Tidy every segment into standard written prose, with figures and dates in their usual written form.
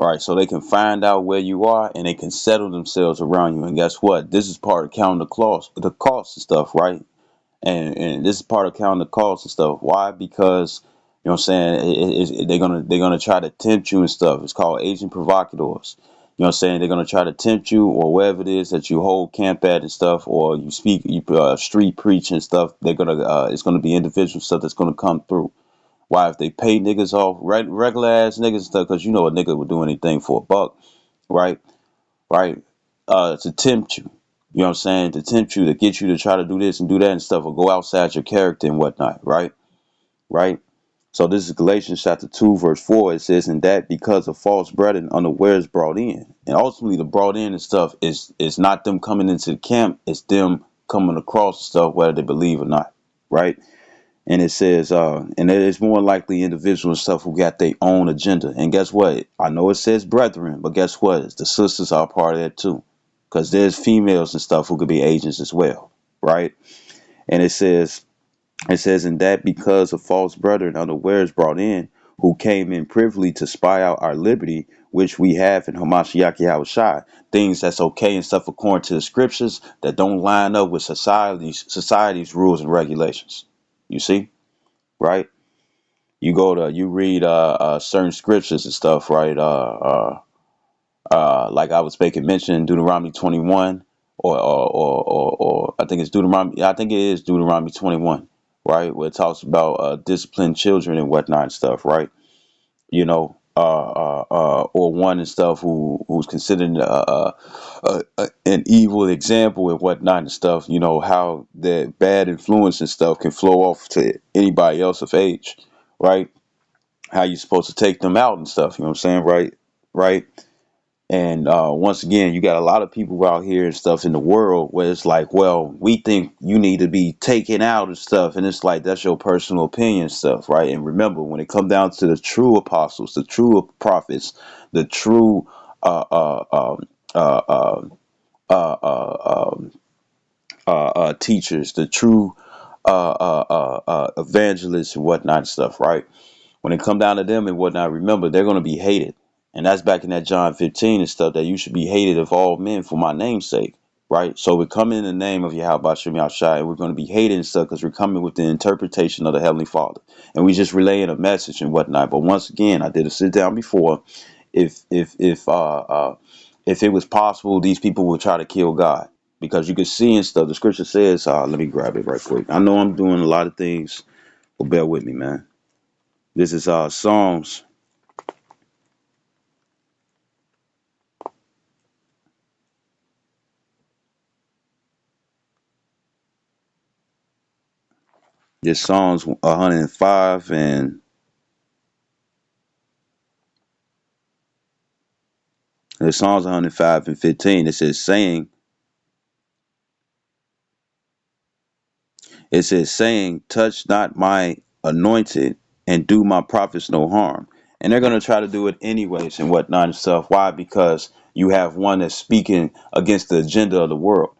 Right, so they can find out where you are and they can settle themselves around you. And guess what? This is part of counting the cost and stuff, right? And this is part of counting the cost and stuff. Why? Because you know what I'm saying they're gonna try to tempt you and stuff. It's called agent provocateurs. You know what I'm saying? They're gonna try to tempt you or wherever it is that you hold camp at and stuff, or you speak, you street preach and stuff. They're gonna it's gonna be individual stuff that's gonna come through. Why? If they pay niggas off, regular ass niggas and stuff, because you know a nigga would do anything for a buck, right? Right? To tempt you. You know what I'm saying? To tempt you, to get you to try to do this and do that and stuff, or go outside your character and whatnot, right? Right? So this is Galatians chapter 2, verse 4. It says, and that because of false brethren unawares brought in. And ultimately the brought in and stuff is not them coming into the camp, it's them coming across stuff, whether they believe or not. Right? And it says, and it is more likely individuals and stuff who got their own agenda. And guess what? I know it says brethren, but guess what? The sisters are a part of that too. Because there's females and stuff who could be agents as well. Right? And it says, in that because of false brethren unawares brought in, who came in privily to spy out our liberty, which we have in Hamashiach Yahushai, things that's okay and stuff according to the scriptures that don't line up with society's rules and regulations. You see? Right? You read certain scriptures and stuff, right? Like I was making mention in Deuteronomy 21, or I think it's Deuteronomy. I think it is Deuteronomy 21, right, where it talks about disciplined children and whatnot and stuff, right? You know, or one and stuff who's considered an evil example and whatnot and stuff. You know how that bad influence and stuff can flow off to anybody else of age, right? How you supposed to take them out and stuff. You know what I'm saying, right? Right. And once again, you got a lot of people out here and stuff in the world where it's like, well, we think you need to be taken out and stuff. And it's like, that's your personal opinion and stuff, right? And remember, when it comes down to the true apostles, the true prophets, the true uh, uh, um, uh, uh, um, teachers, the true evangelists and whatnot and stuff, right? When it come down to them and whatnot, remember they're going to be hated, and that's back in that John 15 and stuff, that you should be hated of all men for my name's sake, right? So we're coming in the name of Yahweh Shem Yahshai, and we're going to be hated and stuff because we're coming with the interpretation of the Heavenly Father, and we just relaying a message and whatnot. But once again, I did a sit down before. If it was possible, these people would try to kill God, because you can see and stuff. The scripture says, let me grab it right quick. I know I'm doing a lot of things, but bear with me, man. This is Psalms. This Psalms 105 and the Psalms 105 and 15. It says saying, touch not my anointed and do my prophets no harm. And they're gonna try to do it anyways and whatnot and stuff. Why? Because you have one that's speaking against the agenda of the world,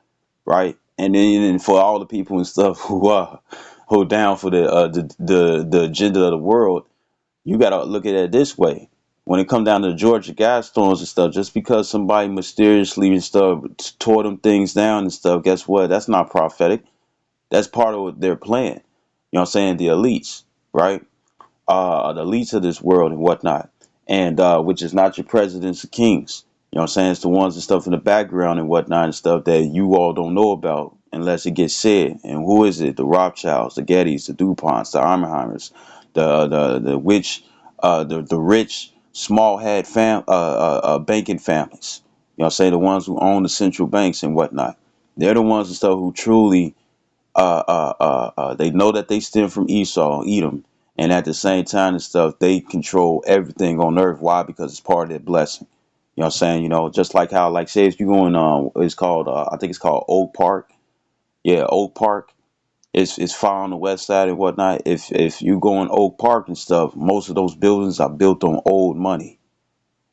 right? And then for all the people and stuff who down for the agenda of the world, you got to look at it this way. When it come down to Georgia gas storms and stuff, just because somebody mysteriously and stuff tore them things down and stuff, guess what? That's not prophetic. That's part of their plan. You know what I'm saying? The elites, right? The elites of this world and whatnot, and which is not your presidents or kings. You know what I'm saying? It's the ones and stuff in the background and whatnot and stuff that you all don't know about unless it gets said. And who is it? The Rothschilds, the Gettys, the DuPonts, the Oppenheimers, the which the rich small head banking families. You know what I'm saying? The ones who own the central banks and whatnot. They're the ones and stuff who truly they know that they stem from Esau, Edom, and at the same time and stuff, they control everything on earth. Why? Because it's part of their blessing. You know what I'm saying? You know, just like how, like, say if you going, it's called, I think it's called Oak Park. Yeah, Oak Park. It's far on the west side and whatnot. If you go in Oak Park and stuff, most of those buildings are built on old money.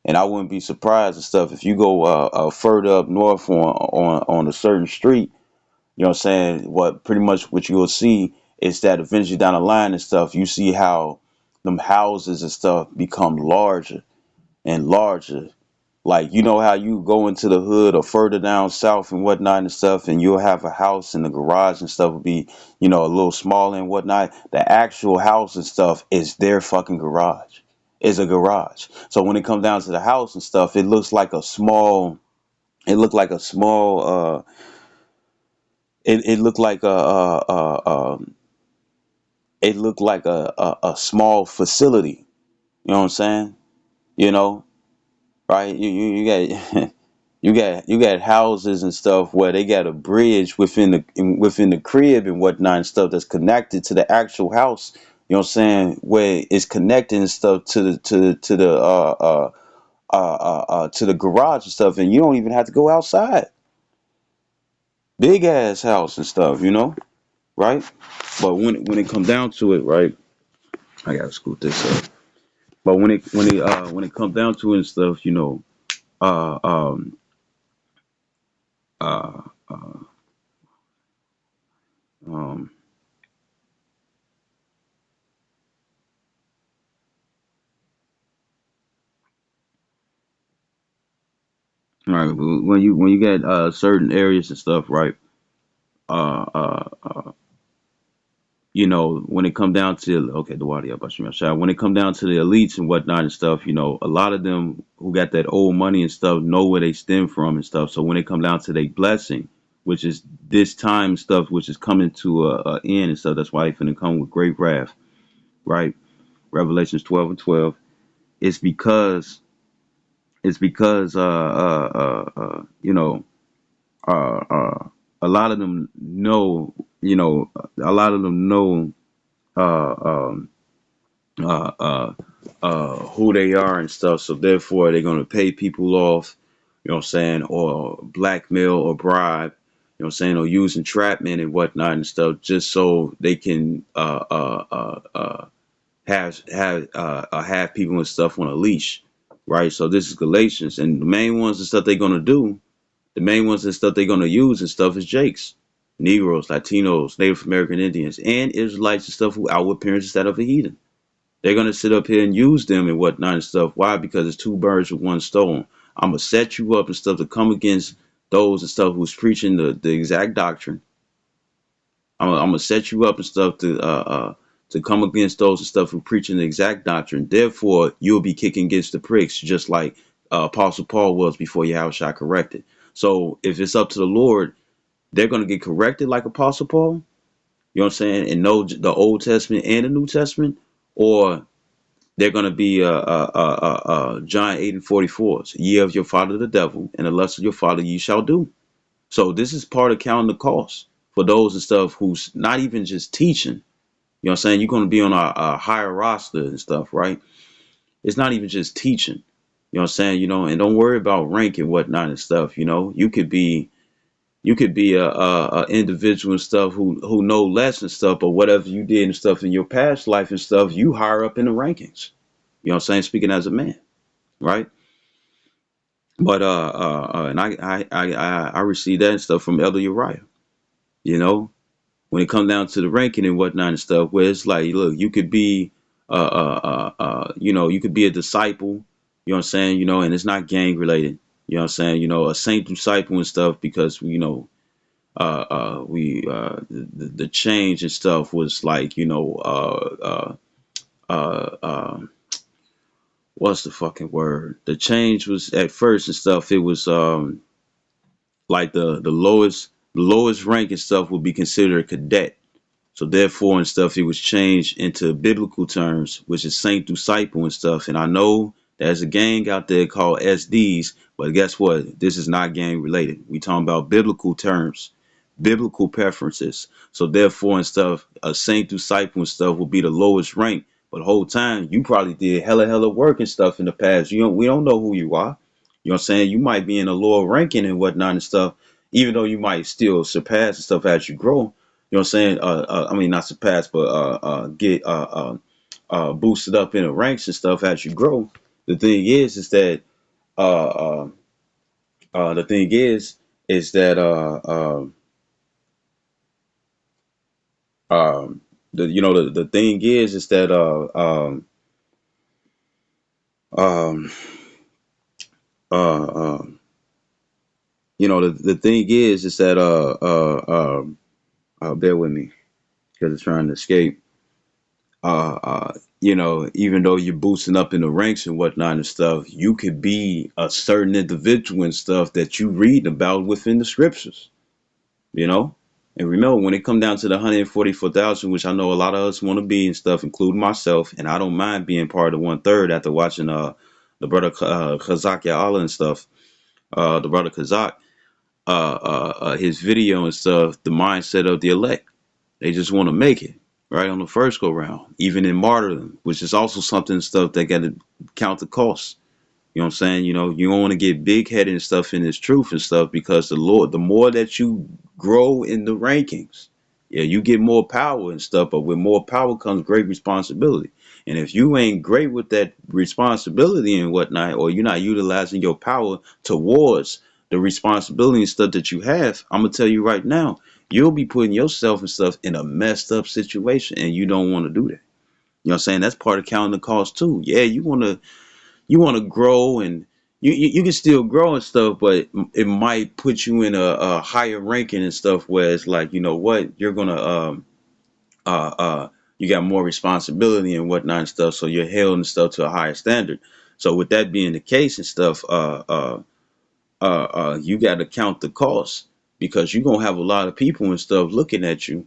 And I wouldn't be surprised and stuff if you go further up north on a certain street. You know what I'm saying? What pretty much what you'll see is that eventually down the line and stuff, you see how them houses and stuff become larger and larger. Like, you know how you go into the hood or further down south and whatnot and stuff, and you'll have a house and the garage and stuff will be, a little smaller and whatnot. The actual house and stuff is their fucking garage. Is a garage. So when it comes down to the house and stuff, it looks like a small. It looked like a small. It looked like it looked like a small facility. You know what I'm saying? You know, right? You got you got houses and stuff where they got a bridge within the crib and whatnot and stuff that's connected to the actual house. You know what I'm saying? Where it's connecting and stuff to the garage and stuff, and you don't even have to go outside. Big ass house and stuff, right? But when it come down to it, right? I gotta scoot this up. But when it comes down to it and stuff, uh um uh uh um right, when you get certain areas and stuff, right? Uh uh uh when it come down to, okay, the water up, when it come down to the elites and whatnot and stuff, a lot of them who got that old money and stuff know where they stem from and stuff. So when it come down to their blessing, which is this time stuff, which is coming to a end and stuff, that's why he finna come with great wrath, right? Revelations 12 and 12. It's because a lot of them know, a lot of them know uh, um, who they are and stuff. So therefore, they're gonna pay people off. You know what I'm saying, or blackmail or bribe. You know what I'm saying, or use entrapment and whatnot and stuff, just so they can have people and stuff on a leash, right? So this is Galatians, and the main ones and stuff they're gonna do, the main ones and stuff they're gonna use and stuff is Jakes, Negroes, Latinos, Native American Indians, and Israelites and stuff who outward appearance instead of a heathen. They're gonna sit up here and use them and whatnot and stuff. Why? Because it's two birds with one stone. I'm gonna set you up and stuff to come against those and stuff who's preaching the exact doctrine. I'm gonna set you up and stuff to come against those and stuff who preaching the exact doctrine. Therefore, you'll be kicking against the pricks, just like Apostle Paul was before Yahushua corrected. So if it's up to the Lord, they're gonna get corrected like Apostle Paul. You know what I'm saying? And know the Old Testament and the New Testament, or they're going to be John 8 and 44. Ye of your father the devil, and the lust of your father ye shall do. So this is part of counting the cost for those and stuff who's not even just teaching. You know what I'm saying? You're going to be on a higher roster and stuff, right? It's not even just teaching. You know what I'm saying? And don't worry about rank and whatnot and stuff. You could be a individual and stuff who know less and stuff, but whatever you did and stuff in your past life and stuff, you higher up in the rankings. You know what I'm saying? Speaking as a man, right? But and I received that and stuff from Elder Uriah. You know, when it comes down to the ranking and whatnot and stuff, where it's like, look, you could be, you could be a disciple. You know what I'm saying? And it's not gang related. You know what I'm saying? A saint disciple and stuff, because the change and stuff was like, what's the fucking word? The change was at first and stuff. It was like the lowest rank and stuff would be considered a cadet. So therefore and stuff, it was changed into biblical terms, which is saint disciple and stuff. And I know there's a gang out there called SDs, but guess what? This is not gang related. We talking about biblical terms, biblical preferences. So therefore and stuff, a saint disciple and stuff will be the lowest rank. But the whole time you probably did hella work and stuff in the past. We don't know who you are. You know what I'm saying? You might be in a lower ranking and whatnot and stuff, even though you might still surpass and stuff as you grow. You know what I'm saying? I mean, not surpass, but get boosted up in the ranks and stuff as you grow. The thing is that uh, uh, the thing is that um, the thing is that Um, uh, the thing is that bear with me because it's trying to escape. Even though you're boosting up in the ranks and whatnot and stuff, you could be a certain individual and stuff that you read about within the scriptures, you know? And remember, when it come down to the 144,000, which I know a lot of us want to be and stuff, including myself, and I don't mind being part of the 1/3 after watching the brother Kazak Allah and stuff, the brother Kazak, his video and stuff, the mindset of the elect. They just want to make it right on the first go round, even in martyrdom, which is also something stuff that got to count the cost. You know what I'm saying? You don't want to get big headed and stuff in this truth and stuff because the Lord, the more that you grow in the rankings, yeah, you get more power and stuff, but with more power comes great responsibility. And if you ain't great with that responsibility and whatnot, or you're not utilizing your power towards the responsibility and stuff that you have, I'm gonna tell you right now, you'll be putting yourself and stuff in a messed up situation, and you don't want to do that. You know what I'm saying? That's part of counting the cost too. Yeah, you want to grow and you can still grow and stuff, but it might put you in a higher ranking and stuff where it's like, you know what, you're gonna you got more responsibility and whatnot and stuff, so you're held and stuff to a higher standard. So with that being the case and stuff, you got to count the cost because you're gonna have a lot of people and stuff looking at you.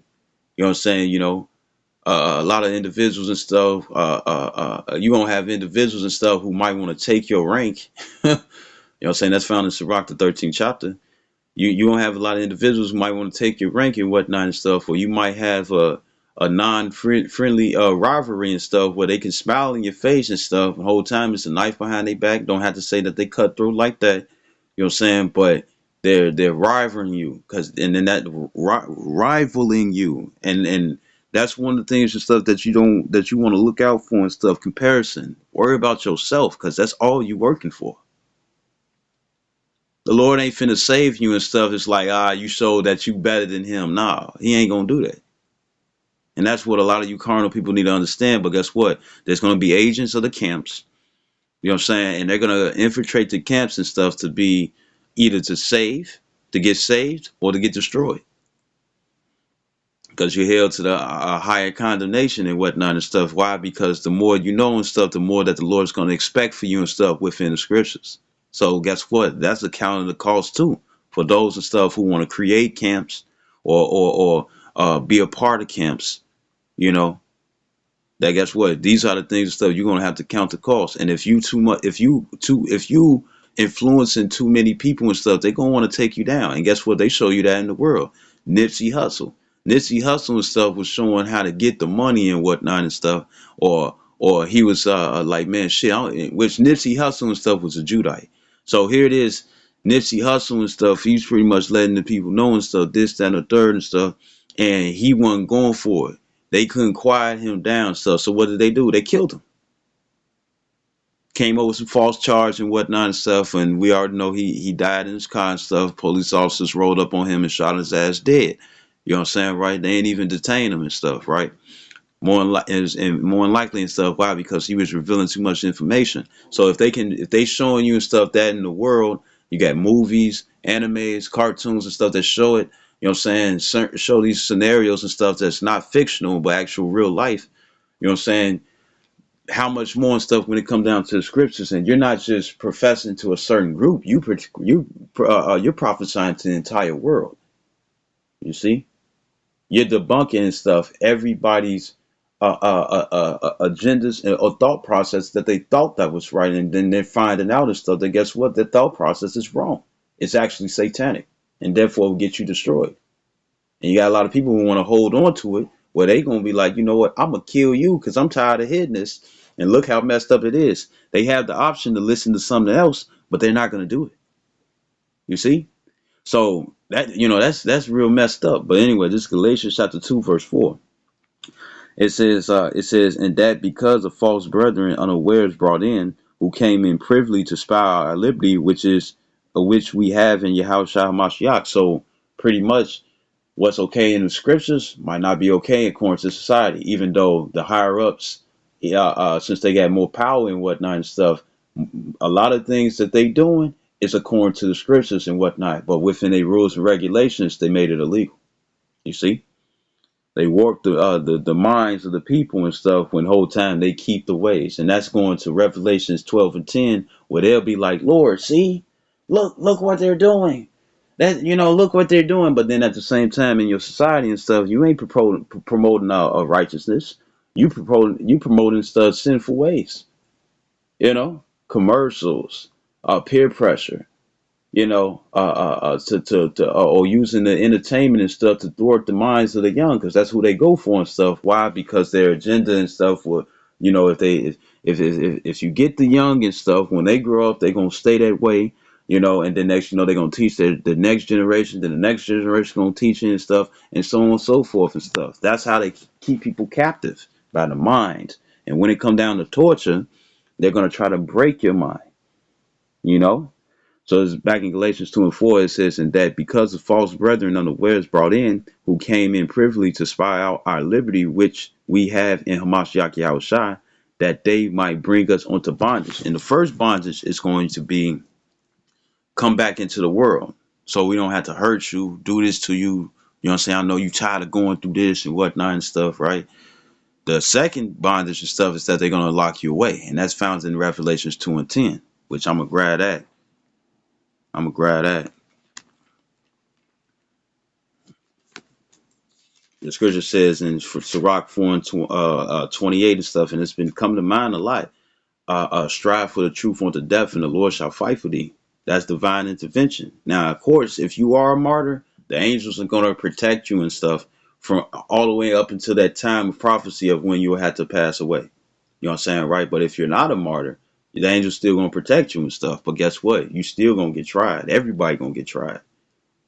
You know what I'm saying? A lot of individuals and stuff. You gonna have individuals and stuff who might want to take your rank. You know what I'm saying? That's found in Sirach, the 13th chapter. You gonna have a lot of individuals who might want to take your rank and whatnot and stuff, or you might have a non-friendly rivalry and stuff where they can smile in your face and stuff. The whole time it's a knife behind their back. Don't have to say that they cut through like that. You know what I'm saying? But they're rivaling you because and then that rivaling you and that's one of the things and stuff that you want to look out for and stuff. Comparison. Worry about yourself because that's all you working for. The Lord ain't finna save you and stuff. It's like, you show that you better than him. Nah, he ain't gonna do that. And that's what a lot of you carnal people need to understand. But guess what? There's gonna be agents of the camps. You know what I'm saying? And they're gonna infiltrate the camps and stuff to be either to get saved, or to get destroyed. Because you're held to the higher condemnation and whatnot and stuff. Why? Because the more you know and stuff, the more that the Lord's going to expect for you and stuff within the scriptures. So guess what? That's accounting the cost too for those and stuff who want to create camps or be a part of camps. You know, that guess what? These are the things and stuff you're gonna have to count the cost. And if you too much, if you influencing too many people and stuff, they're gonna want to take you down. And guess what? They show you that in the world. Nipsey Hussle. Nipsey Hussle and stuff was showing how to get the money and whatnot and stuff. Or he was like, man, shit. Which Nipsey Hussle and stuff was a Judite. So here it is. Nipsey Hussle and stuff. He's pretty much letting the people know and stuff. This, that, and the third and stuff. And he wasn't going for it. They couldn't quiet him down, stuff. So what did they do? They killed him. Came up with some false charge and whatnot and stuff. And we already know he died in his car and stuff. Police officers rolled up on him and shot his ass dead. You know what I'm saying, right? They ain't even detain him and stuff, right? More than likely and stuff. Why? Because he was revealing too much information. So if they showing you and stuff that in the world, you got movies, animes, cartoons and stuff that show it. You know what I'm saying? Show these scenarios and stuff that's not fictional but actual real life. You know what I'm saying? How much more and stuff when it comes down to the scriptures, and you're not just professing to a certain group. You're prophesying to the entire world. You see? You're debunking and stuff everybody's agendas or thought process that they thought that was right, and then they're finding out and stuff that guess what, that thought process is wrong. It's actually satanic, and therefore will get you destroyed. And you got a lot of people who want to hold on to it, where they gonna be like, you know what, I'm gonna kill you because I'm tired of hearing this, and look how messed up it is. They have the option to listen to something else, but they're not gonna do it. You see? So that's real messed up. But anyway, this is Galatians chapter 2, verse 4. It says, and that because of false brethren unawares brought in, who came in privily to spy our liberty, which we have in Yahushua Hamashiach. So pretty much what's okay in the scriptures might not be okay according to society, even though the higher ups, since they got more power and whatnot and stuff, A lot of things that they doing is according to the scriptures and whatnot, but within their rules and regulations, they made it illegal. You see, they warp the minds of the people and stuff when whole time they keep the ways, and that's going to Revelations 12:10, where they'll be like, Lord, see, look what they're doing. That look what they're doing. But then at the same time, in your society and stuff, you ain't promoting righteousness. You promoting stuff sinful ways. Commercials, peer pressure, or using the entertainment and stuff to thwart the minds of the young, because that's who they go for and stuff. Why? Because their agenda and stuff will, if you get the young and stuff, when they grow up, they're gonna stay that way, and then next, they're gonna teach the next generation, then the next generation gonna teach it and stuff, and so on and so forth and stuff. That's how they keep people captive by the mind. And when it come down to torture, they're gonna try to break your mind, you know. So it's back in Galatians 2 and 4, it says, and that because of false brethren unawares brought in, who came in privily to spy out our liberty, which we have in Hamashiach Yahushua, that they might bring us onto bondage. And the first bondage is going to be come back into the world. So we don't have to hurt you, do this to you. You know what I'm saying? I know you tired of going through this and whatnot and stuff, right? The second bondage and stuff is that they're going to lock you away. And that's found in Revelations 2 and 10, which I'm going to grab that. The scripture says in Sirach 4 and 28 and stuff, and it's been coming to mind a lot. Strive for the truth unto death, and the Lord shall fight for thee. That's divine intervention. Now, of course, if you are a martyr, the angels are going to protect you and stuff from all the way up until that time of prophecy of when you will have to pass away. You know what I'm saying, right? But if you're not a martyr, the angels still going to protect you and stuff. But guess what? You still going to get tried. Everybody going to get tried.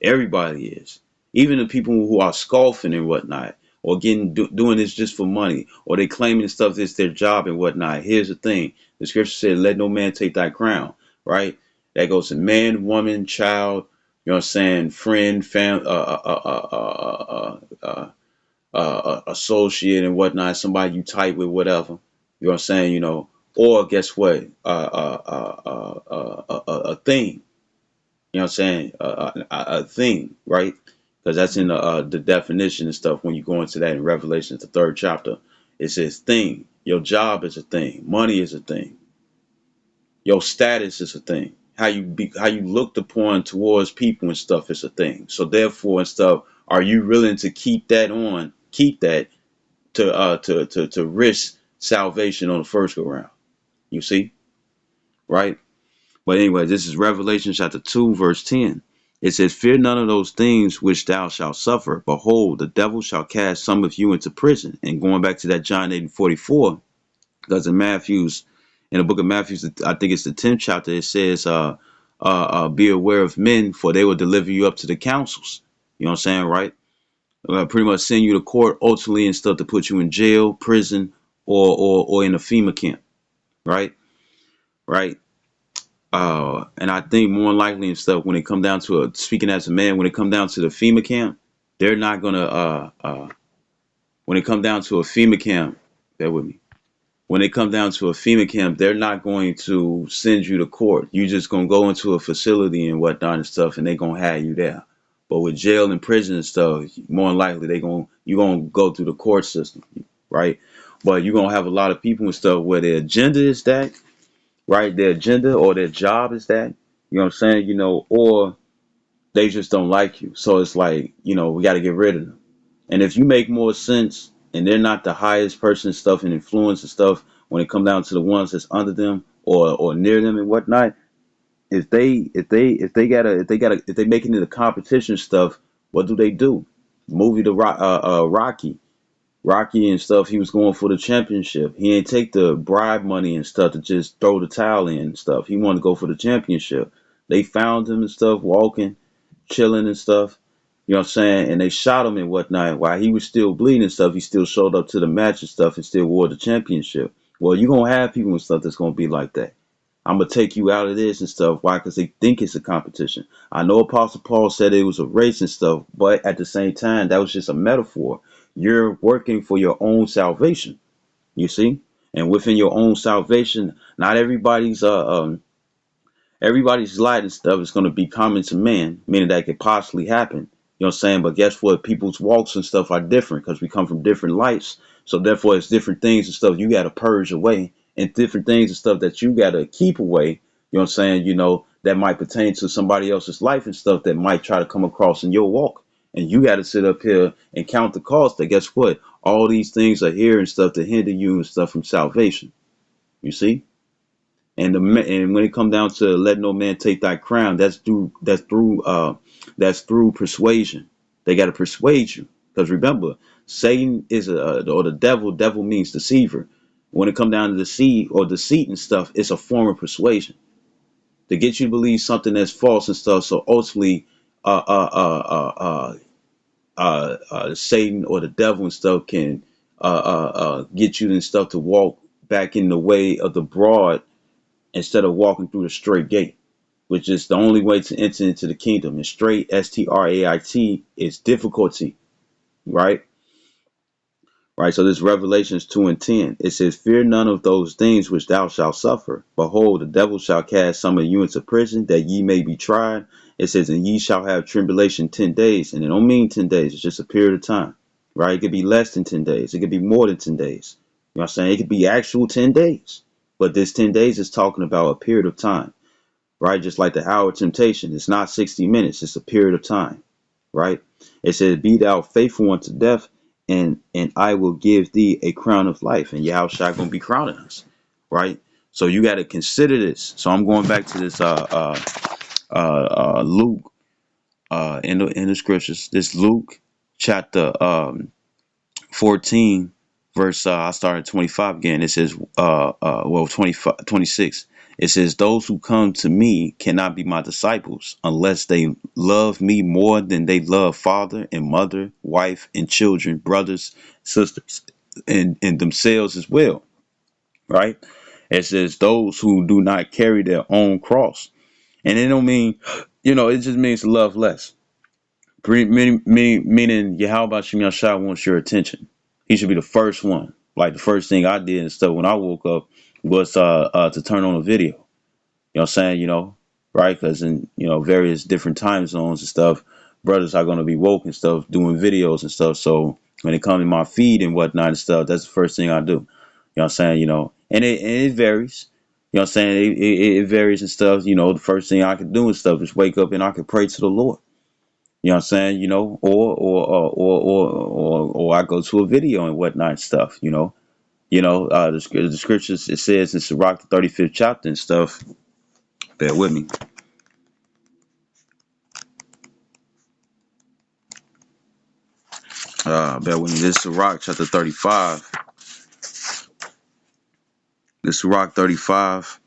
Everybody is. Even the people who are scoffing and whatnot, or doing this just for money, or they claiming stuff that's their job and whatnot. Here's the thing: the scripture said, "Let no man take thy crown." Right? That goes to man, woman, child. You know what I'm saying? Friend, family, associate and whatnot. Somebody you tight with, whatever. You know what I'm saying? Or guess what? A thing. You know what I'm saying? A thing, right? Because that's in the definition and stuff. When you go into that in Revelation, the third chapter, it says thing. Your job is a thing. Money is a thing. Your status is a thing. How you looked upon towards people and stuff is a thing. So therefore and stuff, are you willing to keep that on? Keep that to risk salvation on the first go round. You see, right? But anyway, this is Revelation chapter 2, verse 10. It says, fear none of those things which thou shalt suffer. Behold, the devil shall cast some of you into prison. And going back to that John 8 and 44, because in the book of Matthew, I think it's the 10th chapter, it says, be aware of men, for they will deliver you up to the councils. You know what I'm saying, right? Pretty much send you to court ultimately and stuff to put you in jail, prison, or in a FEMA camp, right? Right? And I think more likely and stuff, when it come down to speaking as a man, when it come down to the FEMA camp, they're not gonna when it come down to a FEMA camp, bear with me. When it come down to a FEMA camp, they're not going to send you to court. You just gonna go into a facility and whatnot and stuff, and they gonna have you there. But with jail and prison and stuff, more than likely you gonna go through the court system, right? But you're gonna have a lot of people and stuff where their agenda is that, right? Their agenda or their job is that, you know what I'm saying? Or they just don't like you. So it's like, we got to get rid of them. And if you make more sense and they're not the highest person and stuff and influence and stuff, when it come down to the ones that's under them or near them and whatnot, if they making it a competition stuff, what do? Movie the Rocky and stuff, he was going for the championship. He ain't take the bribe money and stuff to just throw the towel in and stuff. He wanted to go for the championship. They found him and stuff, walking, chilling and stuff. You know what I'm saying? And they shot him and whatnot. While he was still bleeding and stuff, he still showed up to the match and stuff and still wore the championship. Well, you're going to have people and stuff that's going to be like that. I'm going to take you out of this and stuff. Why? Because they think it's a competition. I know Apostle Paul said it was a race and stuff, but at the same time, that was just a metaphor. You're working for your own salvation. You see? And within your own salvation, not everybody's light and stuff is going to be common to man, meaning that it could possibly happen. You know what I'm saying? But guess what? People's walks and stuff are different because we come from different lights. So therefore, it's different things and stuff you got to purge away, and different things and stuff that you got to keep away. You know what I'm saying? That might pertain to somebody else's life and stuff that might try to come across in your walk. And you got to sit up here and count the cost. That guess what? All these things are here and stuff to hinder you and stuff from salvation. You see? And when it come down to let no man take thy crown, that's through persuasion. They got to persuade you, because remember, Satan is or the devil. Devil means deceiver. When it come down to deceit and stuff, it's a form of persuasion to get you to believe something that's false and stuff. So ultimately, uh, uh, uh, Satan or the devil and stuff can get you and stuff to walk back in the way of the broad instead of walking through the straight gate, which is the only way to enter into the kingdom. And straight, Strait, is difficulty, right? Right. So this Revelations 2:10. It says, "Fear none of those things which thou shalt suffer. Behold, the devil shall cast some of you into prison, that ye may be tried." It says, "And ye shall have tribulation 10 days." And it don't mean 10 days. It's just a period of time, right? It could be less than 10 days. It could be more than 10 days. You know what I'm saying? It could be actual 10 days. But this 10 days is talking about a period of time, right? Just like the hour of temptation. It's not 60 minutes. It's a period of time, right? It says, "Be thou faithful unto death, and I will give thee a crown of life." And Yahushua gonna be crowning us, right? So you got to consider this. So I'm going back to this Luke in the scriptures. This Luke chapter 14 verse I started 25 again. It says 25 26. It says, "Those who come to me cannot be my disciples unless they love me more than they love father and mother, wife and children, brothers, sisters, and themselves as well." Right? It says those who do not carry their own cross. And it don't mean, it just means to love less. Meaning Yahweh Shem Yahshua wants your attention. He should be the first one. Like the first thing I did and stuff when I woke up was to turn on a video. You know what I'm saying? Right? Because in various different time zones and stuff, brothers are gonna be woke and stuff doing videos and stuff. So when it comes to my feed and whatnot and stuff, that's the first thing I do. You know what I'm saying? And it varies. You know what I'm saying? It varies and stuff. The first thing I could do and stuff is wake up and I could pray to the Lord. You know what I'm saying? Or I go to a video and whatnot and stuff. The scriptures, it says in Sirach the 35th chapter and stuff. Bear with me. Bear with me. This is Sirach chapter 35. This is Sirach 35.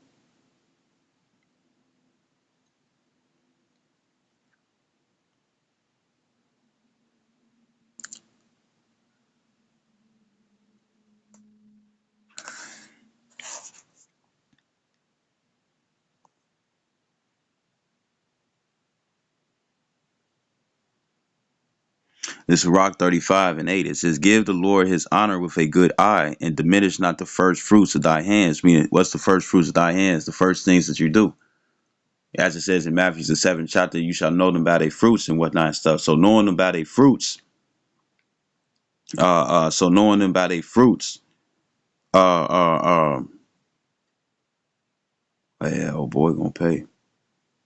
This is Sirach 35 and 8. It says, "Give the Lord his honor with a good eye, and diminish not the first fruits of thy hands." Meaning, what's the first fruits of thy hands? The first things that you do. As it says in Matthew the 7th chapter, "You shall know them by their fruits," and whatnot and stuff. So knowing them by their fruits, so knowing them by their fruits, uh, uh, yeah, oh boy, gonna pay,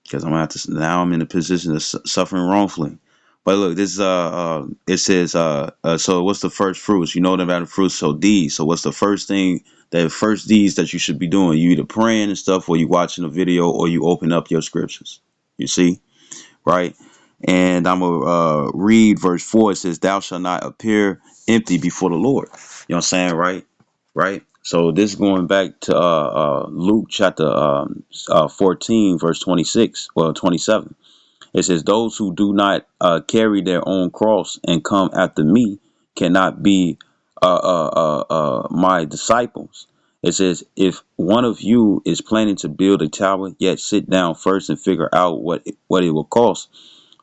because I'm gonna have to. Now I'm in a position of suffering wrongfully. But look, this it says so what's the first fruits? You know them by the fruits. So deeds. So what's the first thing? The first deeds that you should be doing? You either praying and stuff, or you watching a video, or you open up your scriptures. You see, right? And I'm gonna read verse 4. It says, "Thou shalt not appear empty before the Lord." You know what I'm saying, right? Right. So this is going back to Luke chapter 14, verse 26, well 27. It says, "Those who do not carry their own cross and come after me cannot be my disciples." It says, "If one of you is planning to build a tower, yet sit down first and figure out what it will cost,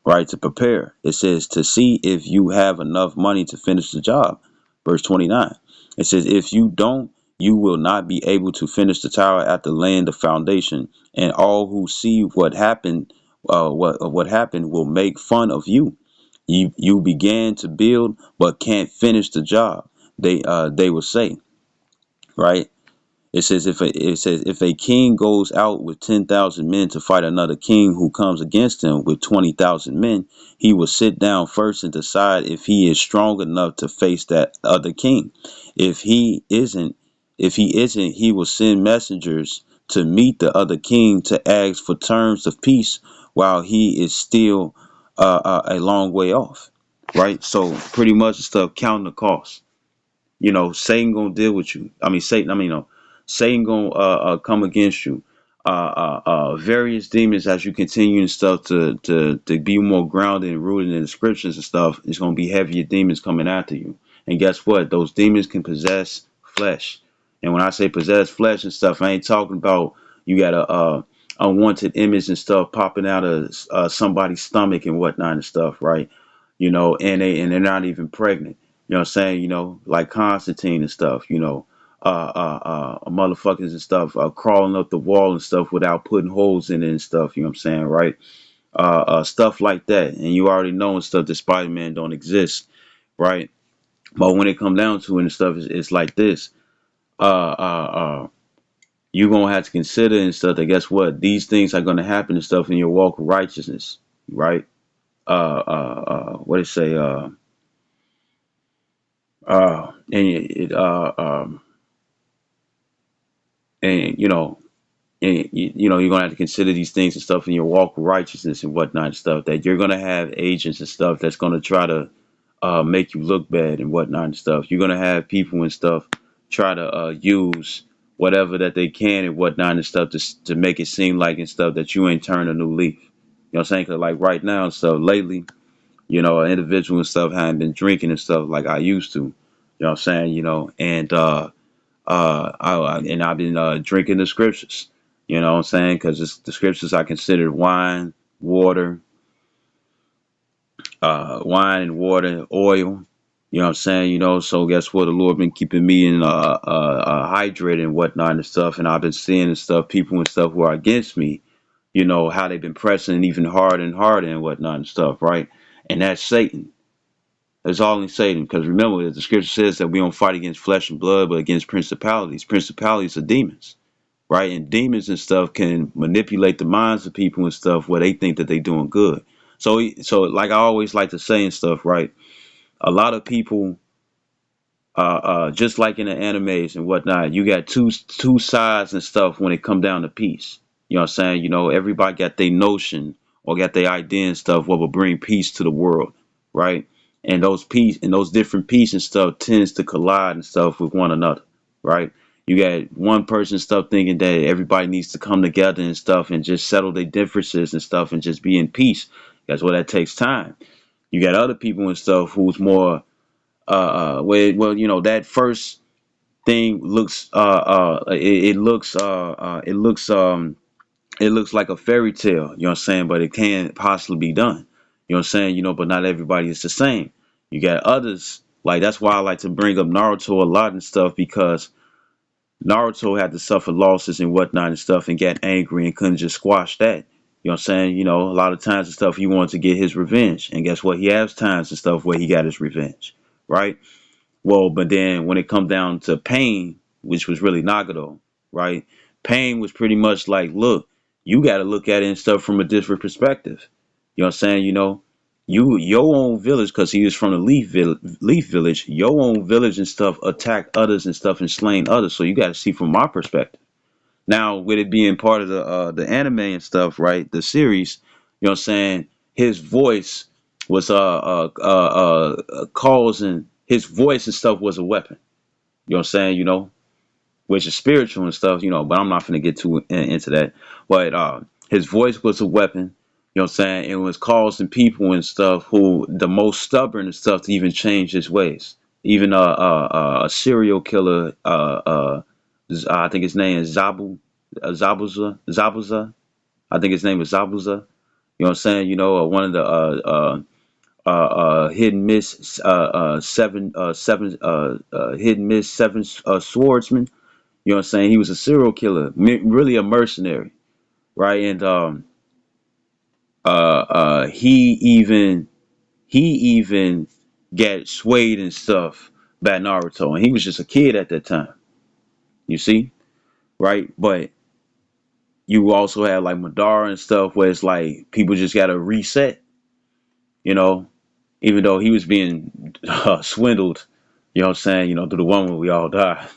right, to prepare." It says, "To see if you have enough money to finish the job." Verse 29. It says, "If you don't, You will not be able to finish the tower after laying the foundation, and all who see what happened will make fun of you. You began to build but can't finish the job. They will say, right? It says if a king goes out with 10,000 men to fight another king who comes against him with 20,000 men, he will sit down first and decide if he is strong enough to face that other king. If he isn't, if he isn't, he will send messengers to meet the other king to ask for terms of peace while he is still a long way off. Right? So pretty much the stuff counting the cost. Satan gonna deal with you. I mean, Satan. I mean, no, Satan gonna come against you. Various demons as you continue and stuff to be more grounded and rooted in the scriptures and stuff. It's gonna be heavier demons coming after you. And guess what? Those demons can possess flesh. And when I say possess flesh and stuff, I ain't talking about you got a unwanted image and stuff popping out of somebody's stomach and whatnot and stuff, right? And they're not even pregnant. You know what I'm saying? Like Constantine and stuff, motherfuckers and stuff, crawling up the wall and stuff without putting holes in it and stuff, you know what I'm saying, right? Stuff like that. And you already know and stuff that Spider-Man don't exist, right? But when it come down to it and stuff, it's like this. Uh, uh, uh, you're gonna have to consider and stuff that guess what? These things are gonna happen and stuff in your walk of righteousness, right? What it say? And it, and you're gonna have to consider these things and stuff in your walk of righteousness and whatnot and stuff that you're gonna have agents and stuff that's gonna try to make you look bad and whatnot and stuff. You're gonna have people and stuff try to use whatever that they can and whatnot and stuff to make it seem like and stuff that you ain't turned a new leaf. You know what I'm saying? 'Cause like right now and stuff lately, an individual and stuff haven't been drinking and stuff like I used to. You know what I'm saying? And I've been drinking the scriptures. You know what I'm saying? Because the scriptures I consider wine, water, wine and water, oil. You know what I'm saying? So guess what? The Lord been keeping me in hydrated and whatnot and stuff, and I've been seeing and stuff, people and stuff who are against me. How they've been pressing even harder and harder and whatnot and stuff, right? And that's Satan. It's all in Satan. Because remember, the scripture says that we don't fight against flesh and blood, but against principalities. Principalities are demons, right? And demons and stuff can manipulate the minds of people and stuff where they think that they're doing good. So like I always like to say and stuff, right? A lot of people, just like in the animes and whatnot, you got two sides and stuff when it come down to peace. You know what I'm saying? Everybody got their notion or got their idea and stuff what will bring peace to the world, right? And those different peace and stuff tends to collide and stuff with one another, right? You got one person stuff thinking that everybody needs to come together and stuff and just settle their differences and stuff and just be in peace. That's what that takes time. You got other people and stuff who's more well, that first thing looks it looks like a fairy tale, you know what I'm saying, but it can possibly be done. You know what I'm saying? But not everybody is the same. You got others, like that's why I like to bring up Naruto a lot and stuff, because Naruto had to suffer losses and whatnot and stuff and got angry and couldn't just squash that. You know what I'm saying? A lot of times and stuff he wanted to get his revenge. And guess what? He has times and stuff where he got his revenge. Right? Well, but then when it come down to Pain, which was really Nagato, right? Pain was pretty much like, look, you got to look at it and stuff from a different perspective. You know what I'm saying? Your own village, because he was from the Leaf Village. Your own village and stuff attacked others and stuff and slain others. So you got to see from my perspective. Now, with it being part of the anime and stuff, right? The series, you know what I'm saying? His voice was causing his voice and stuff was a weapon. You know what I'm saying? Which is spiritual and stuff, but I'm not gonna get too into that. But his voice was a weapon, you know what I'm saying? It was causing people and stuff who the most stubborn and stuff to even change his ways. Even a serial killer, I think his name is Zabuza. I think his name is Zabuza. You know what I'm saying? One of the hit and miss seven hit and miss seven swordsmen. You know what I'm saying? He was a serial killer, really a mercenary, right? And he even got swayed and stuff by Naruto, and he was just a kid at that time. You see, right? But you also have like Madara and stuff, where it's like people just gotta reset. You know, even though he was being swindled. You know what I'm saying? You know, through the one where we all die.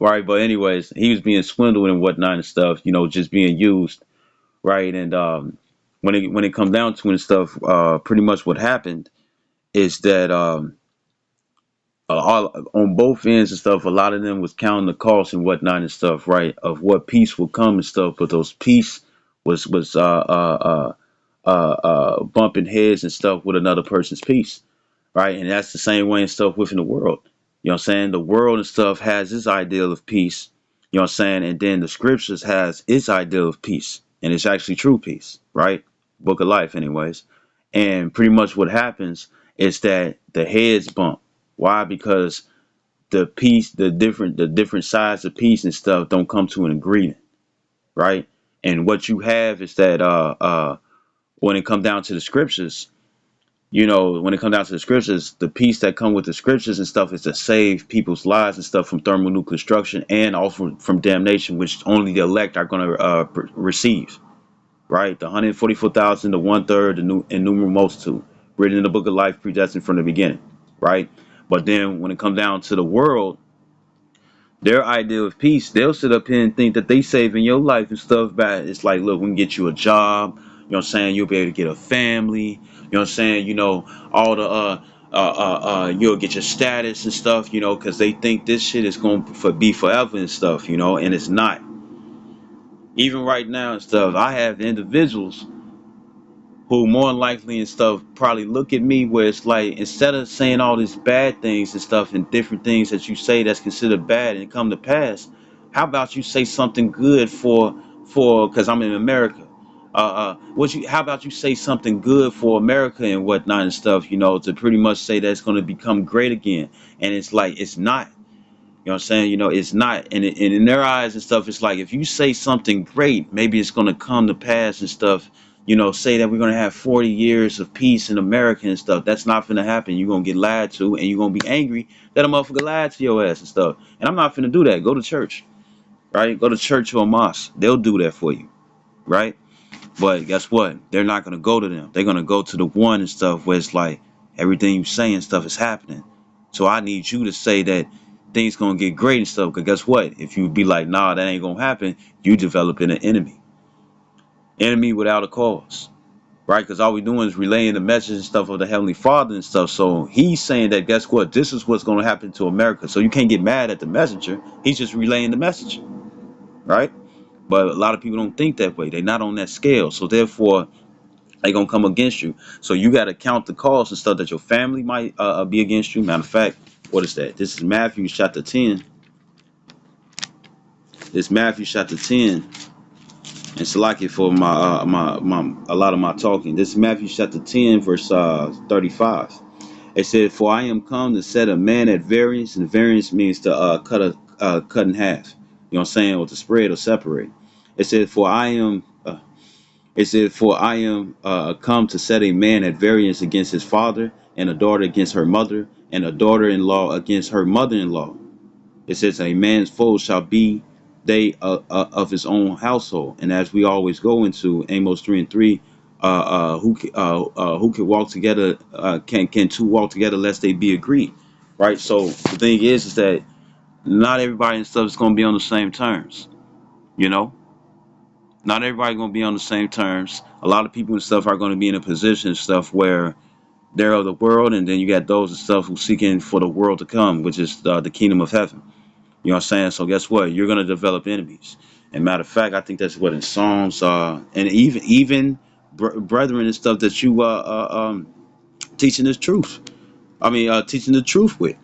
Right, but anyways, he was being swindled and whatnot and stuff, just being used, right? And when it comes down to it and stuff, pretty much what happened is that all on both ends and stuff, a lot of them was counting the costs and whatnot and stuff, right? Of what peace would come and stuff, but those peace was bumping heads and stuff with another person's peace, right? And that's the same way and stuff within the world. You know what I'm saying? The world and stuff has its ideal of peace. You know what I'm saying? And then the scriptures has its ideal of peace. And it's actually true peace, right? Book of life, anyways. And pretty much what happens is that the heads bump. Why? Because the peace, the different sides of peace and stuff don't come to an agreement, right? And what you have is that when it comes down to the scriptures, when it comes down to the scriptures, the peace that come with the scriptures and stuff is to save people's lives and stuff from thermonuclear destruction and also from damnation, which only the elect are going to receive. Right, the 144,000, the one third, the new innumerable multitude, written in the book of life, predestined from the beginning. Right, but then when it comes down to the world, their idea of peace, they'll sit up here and think that they saving your life and stuff bad. It's like, look, we can get you a job. You know what I'm saying? You'll be able to get a family. You know what I'm saying? All the you'll get your status and stuff. Because they think this shit is going to be forever and stuff. And it's not. Even right now and stuff, I have individuals who more than likely and stuff probably look at me where it's like, instead of saying all these bad things and stuff and different things that you say that's considered bad and come to pass, how about you say something good for because I'm in America. How about you say something good for America and whatnot and stuff, to pretty much say that it's going to become great again. And it's like, it's not. You know what I'm saying? It's not. And in their eyes and stuff, it's like, if you say something great, maybe it's going to come to pass and stuff. Say that we're going to have 40 years of peace in America and stuff. That's not going to happen. You're going to get lied to and you're going to be angry that a motherfucker lied to your ass and stuff. And I'm not going to do that. Go to church, right? Go to church or a mosque. They'll do that for you, right? But guess what? They're not gonna go to them. They're gonna go to the one and stuff where it's like everything you say and stuff is happening. So I need you to say that things gonna get great and stuff. Cause guess what? If you be like, nah, that ain't gonna happen, you developing an enemy. Enemy without a cause. Right? Because all we doing is relaying the message and stuff of the Heavenly Father and stuff. So he's saying that guess what? This is what's gonna happen to America. So you can't get mad at the messenger. He's just relaying the message. Right? But a lot of people don't think that way. They're not on that scale. So therefore they gonna come against you. So you gotta count the cost and stuff that your family might be against you. Matter of fact, what is that? This is Matthew chapter 10. This Matthew chapter 10. And Salaki for my a lot of my talking. This is Matthew chapter 10, verse 35. It said, "For I am come to set a man at variance, and variance means to cut in half. You know what I'm saying, or to spread or separate. It said, "For I am." It said, "For I am come to set a man at variance against his father, and a daughter against her mother, and a daughter-in-law against her mother-in-law." It says, "A man's foes shall be they of his own household." And as we always go into Amos 3:3, who can walk together? Can two walk together lest they be agreed? Right. So the thing is that not everybody and stuff is going to be on the same terms. You know, not everybody going to be on the same terms. A lot of people and stuff are going to be in a position and stuff where they're of the world, and then you got those and stuff who seeking for the world to come, which is the kingdom of heaven. You know what I'm saying? So guess what? You're going to develop enemies. And matter of fact, I think that's what in Psalms, and even brethren and stuff that you teaching this truth. I mean, teaching the truth with.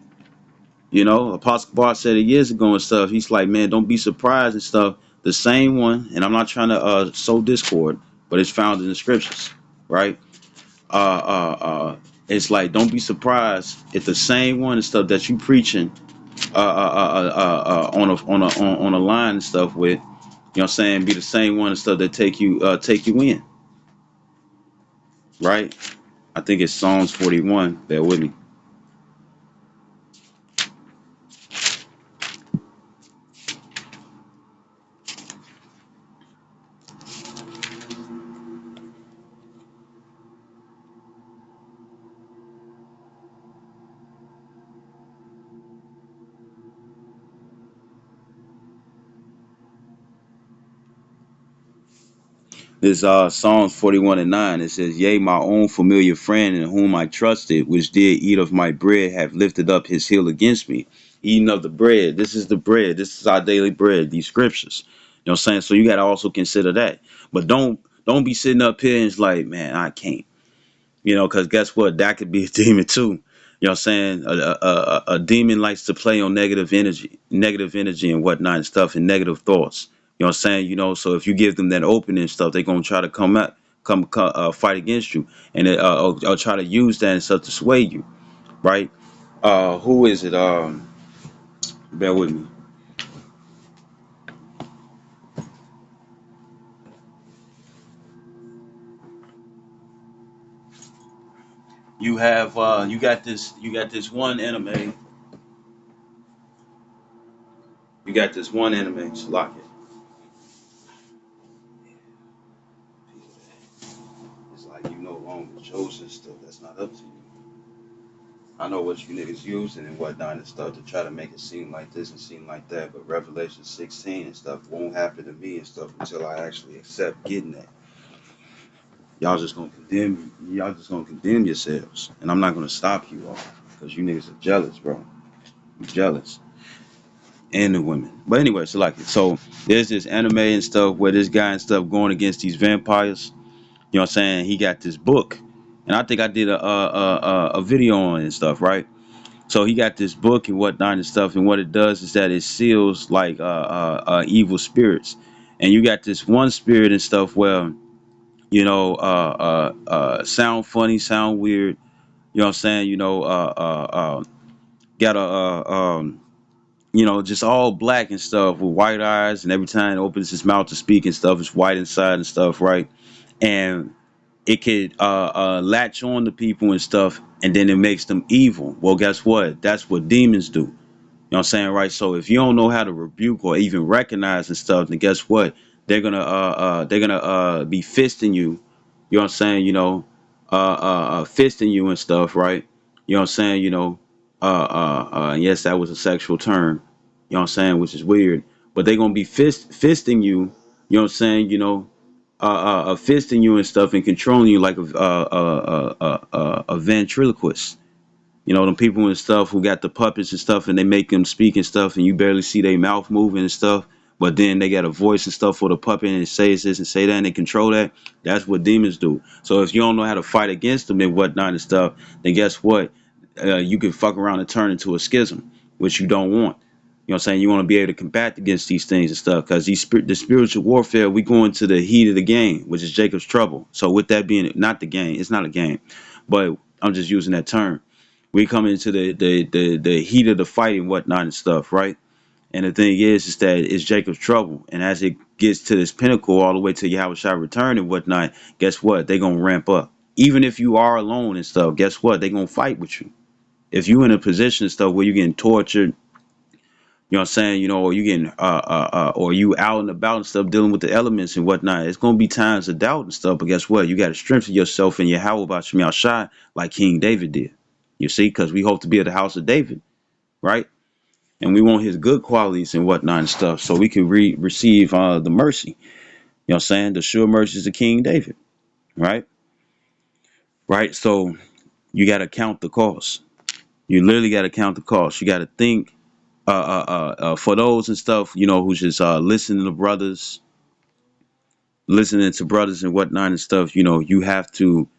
Apostle Bart said it years ago and stuff. He's like, man, don't be surprised and stuff. The same one, and I'm not trying to sow discord, but it's found in the scriptures, right? Uh, it's like, don't be surprised if the same one and stuff that you preaching on a line and stuff with, you know what I'm saying, be the same one and stuff that take you in, right? I think it's Psalms 41. Bear with me. This Psalms 41 and 9. It says, "Yea, my own familiar friend in whom I trusted, which did eat of my bread, have lifted up his heel against me." Eating of the bread. This is the bread. This is our daily bread. These scriptures. You know what I'm saying? So you got to also consider that. But don't be sitting up here and it's like, man, I can't. Because guess what? That could be a demon too. You know what I'm saying? A demon likes to play on negative energy and whatnot and stuff, and negative thoughts. You know what I'm saying? So if you give them that opening and stuff, they're gonna try to fight against you, and or try to use that and stuff to sway you, right? Who is it? Bear with me. You got this one anime. You got this one anime. Lock it. It's like wrong with chosen stuff. That's not up to you. I know what you niggas using and whatnot and stuff to try to make it seem like this and seem like that, but Revelation 16 and stuff won't happen to me and stuff until I actually accept getting that. Y'all just gonna condemn yourselves, and I'm not gonna stop you all because you niggas are jealous, bro. You jealous, and the women. But anyway, so there's this anime and stuff where this guy and stuff going against these vampires. You know what I'm saying? He got this book, and I think I did a video on it and stuff, right? So he got this book and whatnot and stuff, and what it does is that it seals like evil spirits. And you got this one spirit and stuff where sound funny, sound weird. You know what I'm saying? Got a just all black and stuff with white eyes, and every time it opens his mouth to speak and stuff, it's white inside and stuff, right? And it could latch on to people and stuff, and then it makes them evil. Well, guess what? That's what demons do. You know what I'm saying, right? So if you don't know how to rebuke or even recognize and stuff, then guess what? They're gonna be fisting you. You know what I'm saying? Fisting you and stuff, right? You know what I'm saying? Yes, that was a sexual term. You know what I'm saying? Which is weird, but they're gonna be fisting you. You know what I'm saying? Fisting you and stuff and controlling you like a ventriloquist. Them people and stuff who got the puppets and stuff, and they make them speak and stuff, and you barely see their mouth moving and stuff. But then they got a voice and stuff for the puppet, and it says this and say that, and they control that. That's what demons do. So if you don't know how to fight against them and whatnot and stuff, then guess what? You can fuck around and turn into a schism, which you don't want. You know what I'm saying? You want to be able to combat against these things and stuff, because the spiritual warfare, we go into the heat of the game, which is Jacob's trouble. So with that being not the game, it's not a game, but I'm just using that term. We come into the heat of the fight and whatnot and stuff, right? And the thing is that it's Jacob's trouble. And as it gets to this pinnacle all the way to Yahweh Shai return and whatnot, guess what? They're gonna ramp up. Even if you are alone and stuff, guess what? They're gonna fight with you. If you in a position and stuff where you're getting tortured, you know what I'm saying, or you getting or you out and about and stuff dealing with the elements and whatnot, it's gonna be times of doubt and stuff, but guess what? You gotta strengthen yourself in your how about Shemiah Shai like King David did. You see, because we hope to be at the house of David, right? And we want his good qualities and whatnot and stuff, so we can receive the mercy. You know what I'm saying? The sure mercies of King David, right? Right. So you got to count the cost. You literally got to count the cost. You got to think for those and stuff, who's just listening to brothers and whatnot and stuff. You have to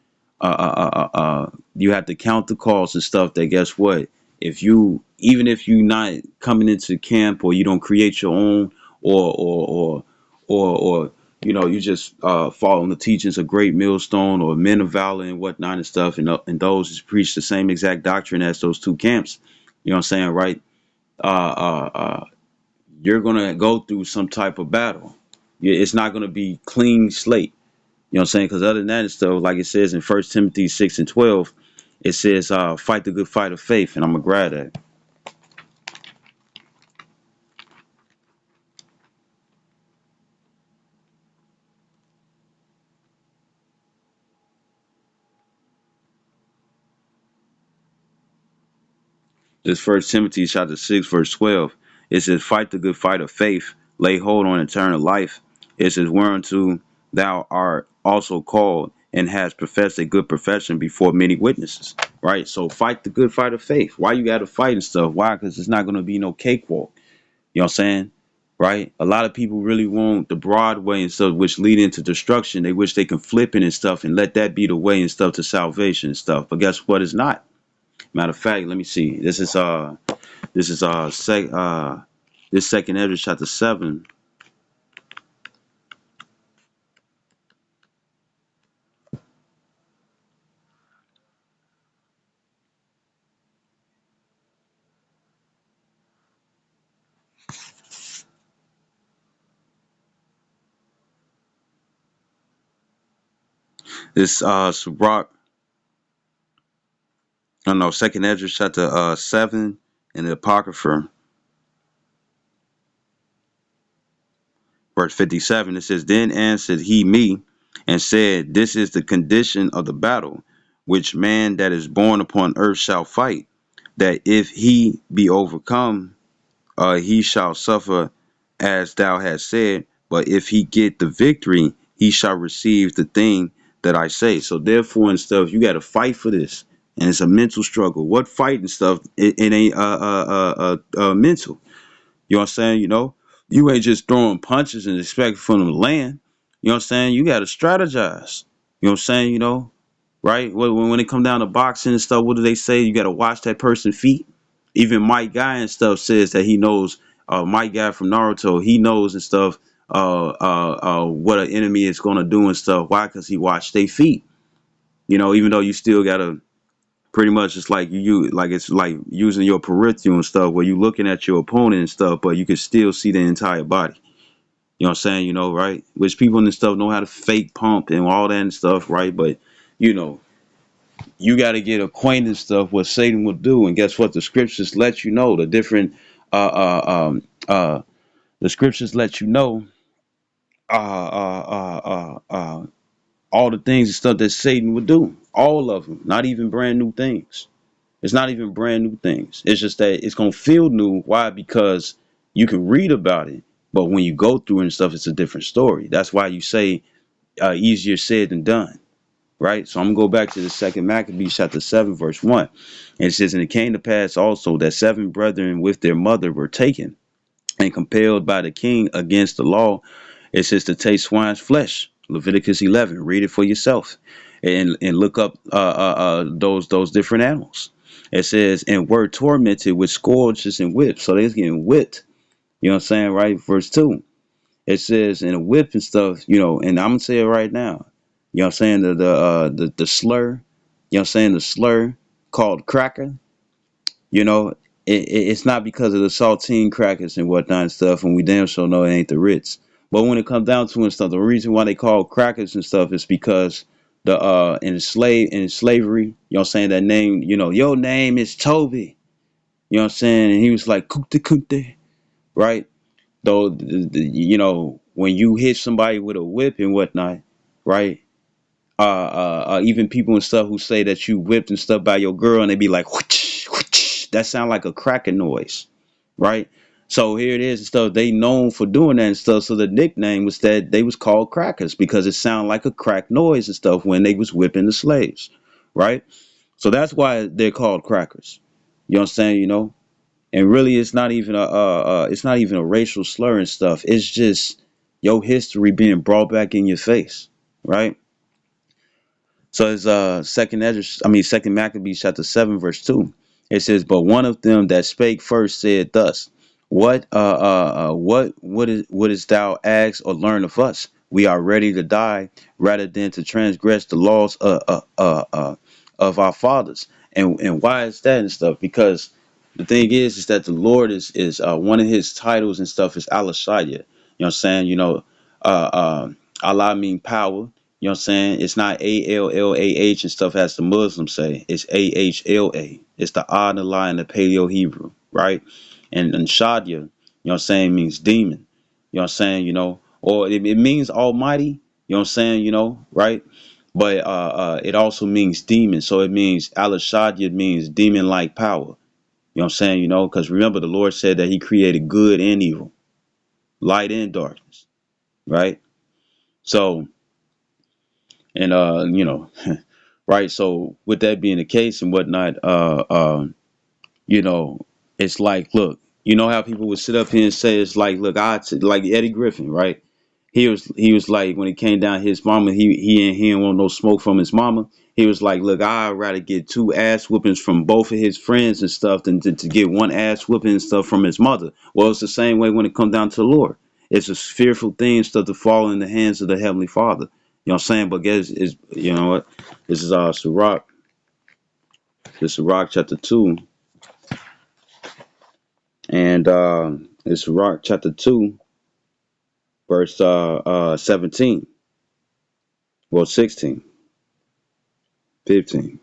you have to count the costs and stuff. That guess what? Even if you not coming into camp, or you don't create your own, or you just following the teachings of Great Millstone or Men of Valor and whatnot and stuff, and those who preach the same exact doctrine as those two camps. You know what I'm saying, right? uh, uh, uh, you're gonna go through some type of battle. It's not gonna be clean slate. You know what I'm saying? Because other than that and stuff, like it says in 1 Timothy 6:12, it says, fight the good fight of faith. And I'm going to grab that. This 1 Timothy chapter 6, verse 12. It says, fight the good fight of faith, lay hold on eternal life. It says, whereunto thou art also called and has professed a good profession before many witnesses. Right? So fight the good fight of faith. Why you got to fight and stuff? Why? Because it's not going to be no cakewalk. You know what I'm saying? Right? A lot of people really want the broad way and stuff, which lead into destruction. They wish they can flip it and stuff and let that be the way and stuff to salvation and stuff. But guess what? It's not. Matter of fact, let me see. This second Ezra chapter 7. This Sirach, I don't know, second Ezra chapter 7 in the Apocrypha, verse 57. It says, then answered he me and said, this is the condition of the battle, which man that is born upon earth shall fight, that if he be overcome, he shall suffer as thou hast said, but if he get the victory, he shall receive the thing that I say. So therefore and stuff, you got to fight for this, and it's a mental struggle. What fight and stuff? It ain't mental. You know what I'm saying? You know, you ain't just throwing punches and expecting for them to land. You know what I'm saying? You got to strategize. You know what I'm saying? You know, right? When it come down to boxing and stuff, what do they say? You got to watch that person's feet. Even Mike Guy and stuff says that he knows. Mike Guy from Naruto, he knows and stuff. What an enemy is gonna do and stuff. Why? Because he watched their feet. You know, even though you still gotta pretty much it's like like it's like using your peripheral and stuff, where you looking at your opponent and stuff, but you can still see the entire body. You know what I'm saying? You know, right? Which people and stuff know how to fake pump and all that and stuff, right? But you know, you got to get acquainted and stuff what Satan will do, and guess what? The scriptures let you know the different. The scriptures let you know all the things and stuff that Satan would do. All of them, not even brand new things. It's not even brand new things. It's just that it's gonna feel new. Why? Because you can read about it, but when you go through it and stuff, it's a different story. That's why you say easier said than done. Right? So I'm gonna go back to the second Maccabees chapter 7, verse 1. And it says, and it came to pass also that 7 brethren with their mother were taken and compelled by the king against the law. It says to taste swine's flesh. Leviticus 11. Read it for yourself, and look up those different animals. It says, and were tormented with scourges and whips. So they're getting whipped. You know what I'm saying, right? Verse 2. It says, and a whip and stuff, you know, and I'm gonna say it right now. You know what I'm saying? The slur, you know what I'm saying, the slur called cracker, you know, it's not because of the saltine crackers and whatnot and stuff, and we damn sure know it ain't the Ritz. But when it comes down to it and stuff, the reason why they call crackers and stuff is because the in slavery, you know what I'm saying, that name, you know, your name is Toby. You know what I'm saying? And he was like Kunte Kunte, right? Though you know, when you hit somebody with a whip and whatnot, right? Even people and stuff who say that you whipped and stuff by your girl, and they be like, whoosh, whoosh, that sound like a cracking noise, right? So here it is and stuff. They known for doing that and stuff. So the nickname was that they was called crackers because it sounded like a crack noise and stuff when they was whipping the slaves, right? So that's why they're called crackers. You know what I'm saying? You know, and really, it's not even a racial slur and stuff. It's just your history being brought back in your face, right? So it's second Maccabees chapter 7, verse 2. It says, but one of them that spake first said thus, what is thou ask or learn of us? We are ready to die rather than to transgress the laws of our fathers. And why is that and stuff? Because The thing is that the Lord is one of his titles and stuff is Alashaya. You know what I'm saying? Uh, uh, Allah mean power. You know what I'm saying? It's not ALLAH and stuff as the Muslims say. It's AHLA. It's the odd and the lie in the Paleo Hebrew, right? And Shadia, you know what I'm saying, means demon. You know what I'm saying? Or it means almighty. You know what I'm saying? Right? But it also means demon. So it means Alashad means demon like power. You know what I'm saying? Because remember, the Lord said that he created good and evil, light and darkness, right? So, and, right. So with that being the case and whatnot, you know, it's like, look, you know how people would sit up here and say, it's like, look, like Eddie Griffin, right? He was like, when it came down to his mama, he didn't want no smoke from his mama. He was like, look, I'd rather get two ass whoopings from both of his friends and stuff than to get one ass whooping and stuff from his mother. Well, it's the same way when it comes down to the Lord. It's a fearful thing and stuff to fall in the hands of the Heavenly Father. You know what I'm saying? But guess is you know what? This is Sirach. This is Sirach chapter 2. And it's Sirach chapter 2, verse 17. Well, 16, 15.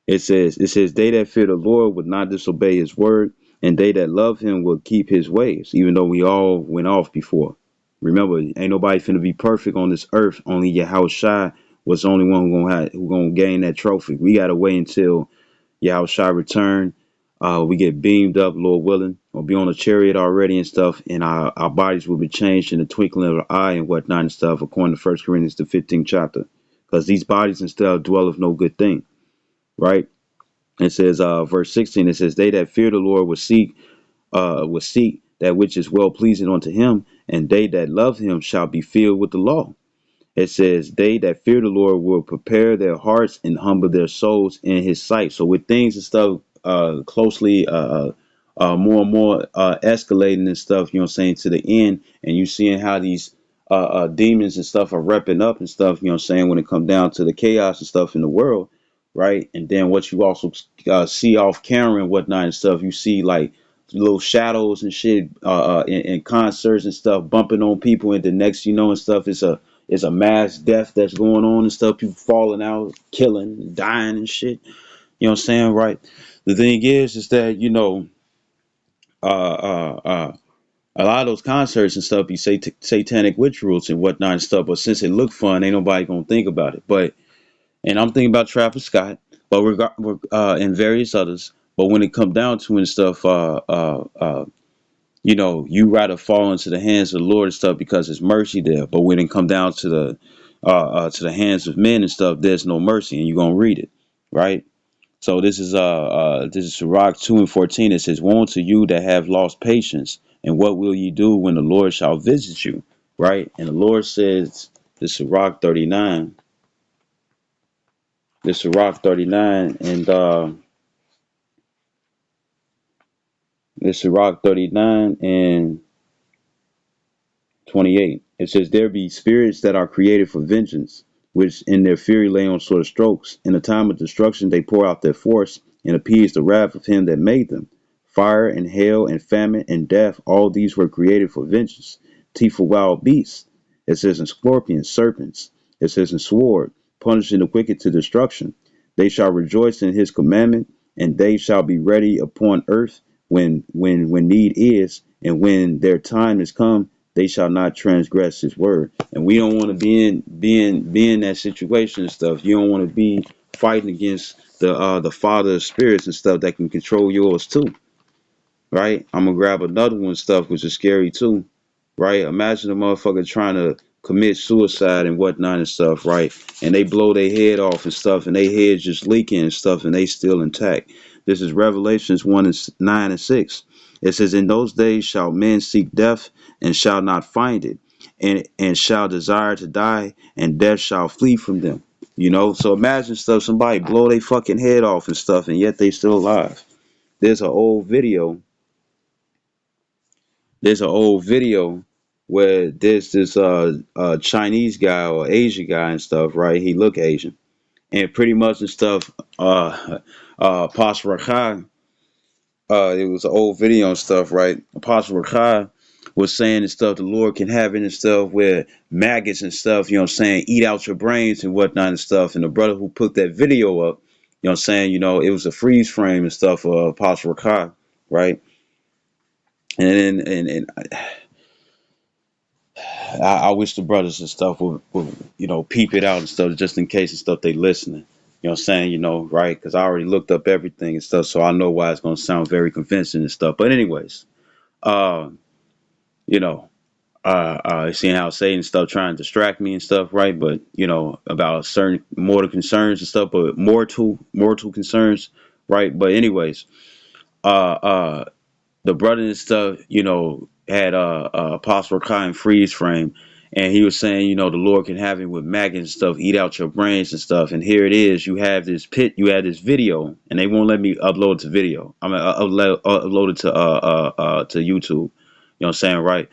It says, they that fear the Lord would not disobey his word, and they that love him will keep his ways, even though we all went off before. Remember, ain't nobody finna be perfect on this earth. Only Yahushua was the only one who gonna gain that trophy. We gotta wait until Yahushua return. We get beamed up, Lord willing. We'll be on a chariot already and stuff, and our bodies will be changed in the twinkling of an eye and whatnot and stuff, according to First Corinthians the 15th chapter. Because these bodies instead dwelleth no good thing, right? It says, verse 16, it says, they that fear the Lord will seek that which is well pleasing unto him, and they that love him shall be filled with the law. It says, they that fear the Lord will prepare their hearts and humble their souls in his sight. So with things and stuff closely more and more escalating and stuff, you know what I'm saying, to the end, and you seeing how these demons and stuff are repping up and stuff, you know what I'm saying, when it comes down to the chaos and stuff in the world, right? And then what you also see off camera and whatnot and stuff, you see like little shadows and shit in concerts and stuff bumping on people, and the next and stuff is a mass death that's going on and stuff, people falling out, killing, dying and shit. You know what I'm saying, right? The thing is that uh, a lot of those concerts and stuff be satanic rituals and whatnot and stuff. But since it looked fun, ain't nobody gonna think about it. But and I'm thinking about Travis Scott, but and various others. But when it come down to it and stuff, you rather fall into the hands of the Lord and stuff because it's mercy there. But when it come down to the hands of men and stuff, there's no mercy, and you're gonna read it, right? So this is Sirach 2:14. It says, woe to you that have lost patience, and what will ye do when the Lord shall visit you? Right? And the Lord says, this Sirach 39, this Sirach 39, and this Sirach 39 and 28. It says, there be spirits that are created for vengeance, which in their fury lay on sort of strokes. In the time of destruction they pour out their force, and appease the wrath of him that made them. Fire and hail and famine and death, all these were created for vengeance. Teeth of wild beasts. It says in scorpions, serpents. It says in sword, punishing the wicked to destruction. They shall rejoice in his commandment, and they shall be ready upon earth when need is, and when their time is come, they shall not transgress his word. And we don't want to be in that situation and stuff. You don't want to be fighting against the father of spirits and stuff that can control yours too, right? I'm gonna grab another one stuff which is scary too, right? Imagine a motherfucker trying to commit suicide and whatnot and stuff, right? And they blow their head off and stuff, and their head's just leaking and stuff, and they still intact. This is Revelations 1 and 9 and 6. It says, in those days shall men seek death and shall not find it, and shall desire to die, and death shall flee from them. So imagine stuff, somebody blow their fucking head off and stuff, and yet they still alive. There's an old video there's an old video where there's this Chinese guy or Asian guy and stuff, right? He look Asian, and pretty much and stuff. Apostle Rakhai, it was an old video and stuff, right? Apostle Rakhai was saying and stuff the Lord can have it and stuff where maggots and stuff, you know what I'm saying, eat out your brains and whatnot and stuff. And the brother who put that video up, you know what I'm saying, it was a freeze frame and stuff of Apostle Rakhai, right? And I wish the brothers and stuff would peep it out and stuff just in case and stuff they listening. You know what I'm saying? Right? Because I already looked up everything and stuff, so I know why it's gonna sound very convincing and stuff. But anyways, uh, you know, seeing how Satan stuff trying to distract me and stuff, right? But about certain mortal concerns and stuff, but mortal concerns, right? But anyways, uh, uh, the brother and stuff, had Apostle Kai in freeze frame, and he was saying, the Lord can have it with maggots and stuff, eat out your brains and stuff. And here it is, you have this video, and they won't let me upload it to video. I'm gonna upload it to YouTube. You know what I'm saying, right?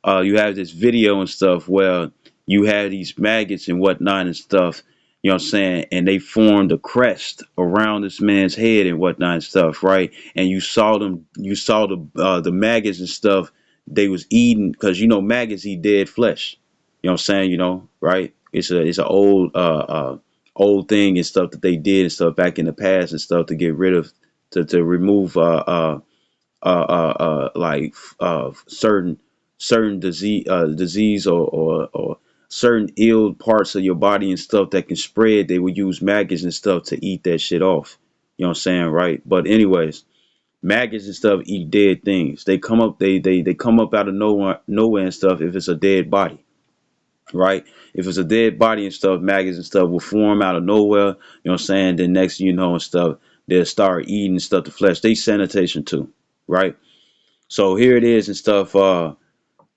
You have this video and stuff where you have these maggots and whatnot and stuff, you know what I'm saying, and they formed a crest around this man's head and whatnot and stuff, right? And you saw the maggots and stuff they was eating, because maggots eat dead flesh. You know what I'm saying, right? It's a old thing and stuff that they did and stuff back in the past and stuff to get rid of, to remove like certain disease or certain ill parts of your body and stuff that can spread. They would use maggots and stuff to eat that shit off. You know what I'm saying, right? But anyways, maggots and stuff eat dead things. They come up, they come up out of nowhere and stuff if it's a dead body, right? If it's a dead body and stuff, maggots and stuff will form out of nowhere. You know what I'm saying? Then next and stuff, they'll start eating stuff, the flesh. They sanitation too, right? So here it is and stuff.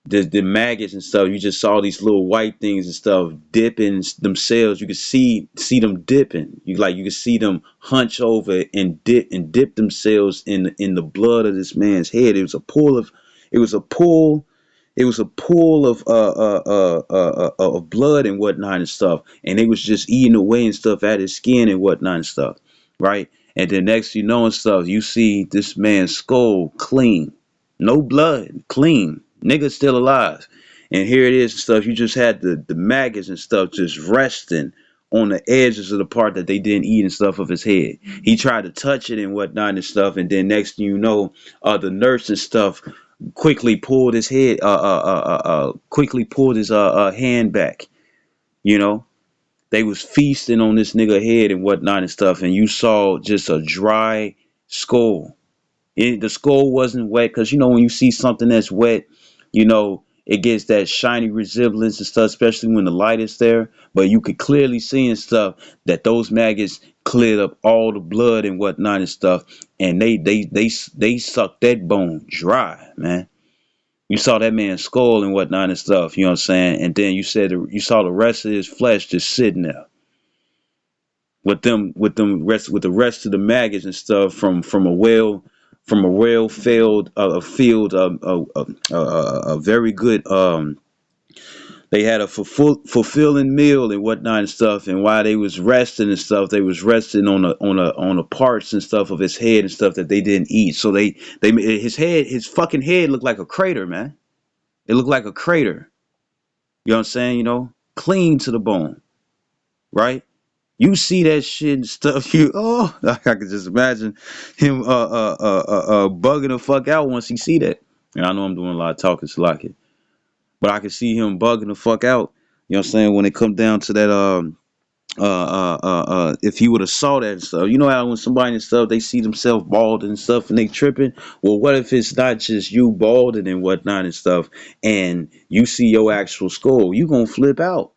The maggots and stuff. You just saw these little white things and stuff dipping themselves. You could see them dipping. You could see them hunch over and dip themselves in the blood of this man's head. It was a pool. It was a pool of blood and whatnot and stuff, and they was just eating away and stuff at his skin and whatnot and stuff, right? And then next and stuff, you see this man's skull clean, no blood, clean, nigga still alive. And here it is and stuff. You just had the maggots and stuff just resting on the edges of the part that they didn't eat and stuff of his head. He tried to touch it and whatnot and stuff, and then next thing you know, the nurse and stuff quickly pulled his head, quickly pulled his hand back. You know, they was feasting on this nigga head and whatnot and stuff, and you saw just a dry skull. The skull wasn't wet, because when you see something that's wet, it gets that shiny resemblance and stuff, especially when the light is there. But you could clearly see and stuff that those maggots cleared up all the blood and whatnot and stuff, and they sucked that bone dry, man. You saw that man's skull and whatnot and stuff, you know what I'm saying? And then you saw the rest of his flesh just sitting there with the rest of the maggots and stuff from a well filled a field a very good they had a fulfilling meal and whatnot and stuff, and while they was resting and stuff, they was resting on the parts and stuff of his head and stuff that they didn't eat. So they his fucking head looked like a crater, man. It looked like a crater. You know what I'm saying? Clean to the bone, right? You see that shit and stuff. I could just imagine him bugging the fuck out once he see that. And I know I'm doing a lot of talking, Salaki, but I can see him bugging the fuck out. You know what I'm saying? When it come down to that, if he would have saw that and stuff, you know how when somebody and stuff they see themselves bald and stuff and they tripping. Well, what if it's not just you balding and whatnot and stuff, and you see your actual skull? You gonna flip out.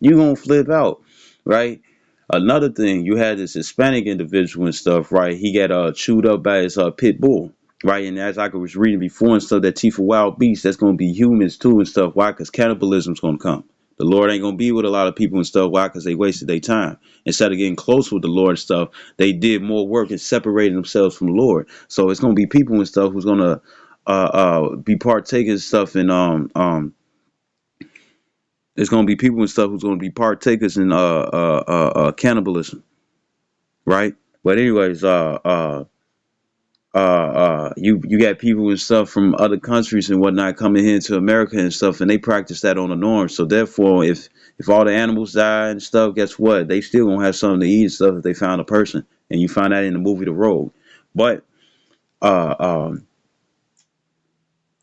You gonna flip out, right? Another thing, you had this Hispanic individual and stuff, right? He got chewed up by his pit bull, right? And as I was reading before and stuff, that teeth of wild beasts, that's gonna be humans too and stuff. Why? Because cannibalism's gonna come. The Lord ain't gonna be with a lot of people and stuff. Why? Because they wasted their time. Instead of getting close with the Lord and stuff, they did more work and separating themselves from the Lord. So it's gonna be people and stuff who's gonna be partaking stuff in There's gonna be people and stuff who's gonna be partakers in cannibalism, right? But anyways, you got people and stuff from other countries and whatnot coming here to America and stuff, and they practice that on the norm. So therefore, if all the animals die and stuff, guess what? They still gonna have something to eat and stuff if they found a person, and you find that in the movie The Road. But uh,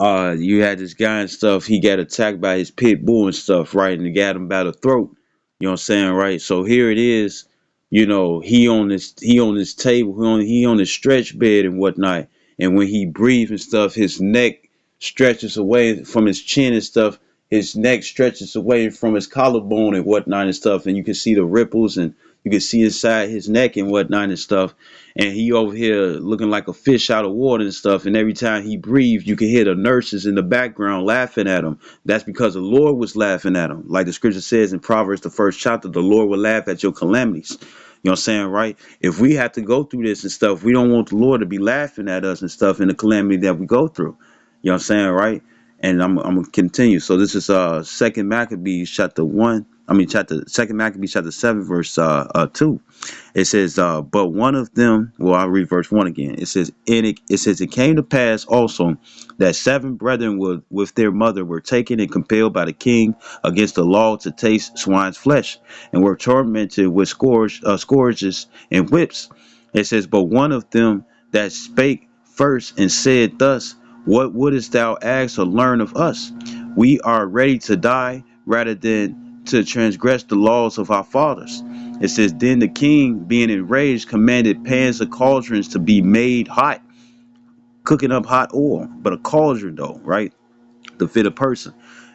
um, you had this guy and stuff. He got attacked by his pit bull and stuff, right? And he got him by the throat. You know what I'm saying, right? So here it is. You know, he on this table, he on his stretch bed and whatnot. And when he breathes and stuff, his neck stretches away from his chin and stuff. His neck stretches away from his collarbone and whatnot and stuff. And you can see the ripples and you can see inside his neck and whatnot and stuff, and he over here looking like a fish out of water and stuff. And every time he breathed, you could hear the nurses in the background laughing at him. That's because the Lord was laughing at him. Like the scripture says in Proverbs, the first chapter, the Lord will laugh at your calamities. You know what I'm saying, right? If we have to go through this and stuff, we don't want the Lord to be laughing at us and stuff in the calamity that we go through. You know what I'm saying, right? And I'm gonna continue. So this is Second Maccabees chapter 1. I mean chapter Second Maccabees chapter 7 verse 2. It says, but one of them, well, I'll read verse 1 again. It says, it came to pass also that seven brethren with their mother were taken and compelled by the king against the law to taste swine's flesh, and were tormented with scourges and whips. It says, but one of them that spake first and said thus, what wouldest thou ask or learn of us? We are ready to die rather than to transgress the laws of our fathers. It says, then the king, being enraged, commanded pans of cauldrons to be made hot, cooking up hot oil, but a cauldron though, right? To fit a person.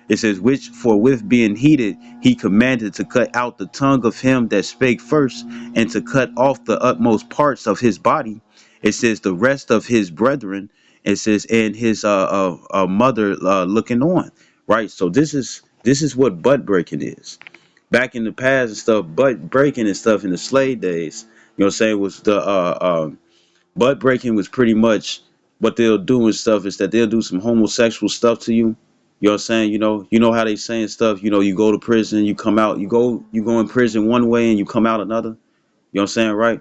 It says, which for with being heated, he commanded to cut out the tongue of him that spake first, and to cut off the utmost parts of his body. It says, the rest of his brethren, it says, and his mother looking on, right? So this is what butt breaking is. Back in the past and stuff, butt breaking and stuff in the slave days, you know what I'm saying, was the butt breaking was pretty much what they'll do and stuff is that they'll do some homosexual stuff to you. You know what I'm saying? You know how they saying stuff, you go to prison, you come out, you go in prison one way and you come out another. You know what I'm saying, right?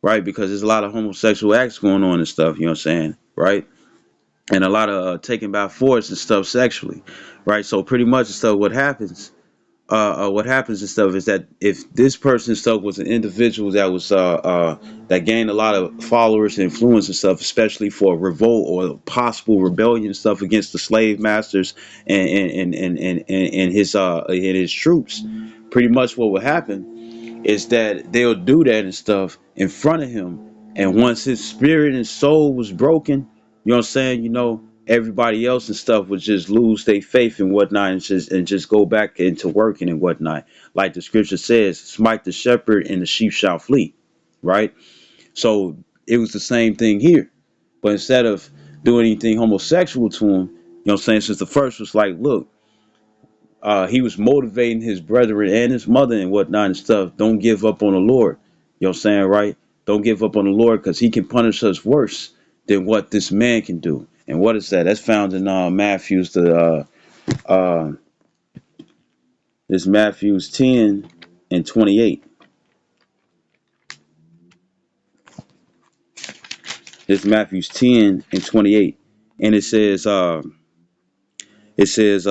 Right, because there's a lot of homosexual acts going on and stuff, you know what I'm saying? Right? And a lot of taking by force and stuff sexually. Right? So pretty much and stuff what happens and stuff is that if this person stuff was an individual that was that gained a lot of followers and influence and stuff, especially for revolt or possible rebellion and stuff against the slave masters and his troops, pretty much what would happen is that they'll do that and stuff in front of him. And once his spirit and soul was broken, you know what I'm saying, everybody else and stuff would just lose their faith and whatnot and just go back into working and whatnot. Like the scripture says, smite the shepherd and the sheep shall flee. Right? So it was the same thing here. But instead of doing anything homosexual to him, you know what I'm saying, since the first was like, look, he was motivating his brethren and his mother and whatnot and stuff. Don't give up on the Lord. You know what I'm saying, right? Don't give up on the Lord because he can punish us worse than what this man can do. And what is that? That's found in Matthew's this Matthew's 10 and 28. This Matthew's 10 and 28. And it says, it says,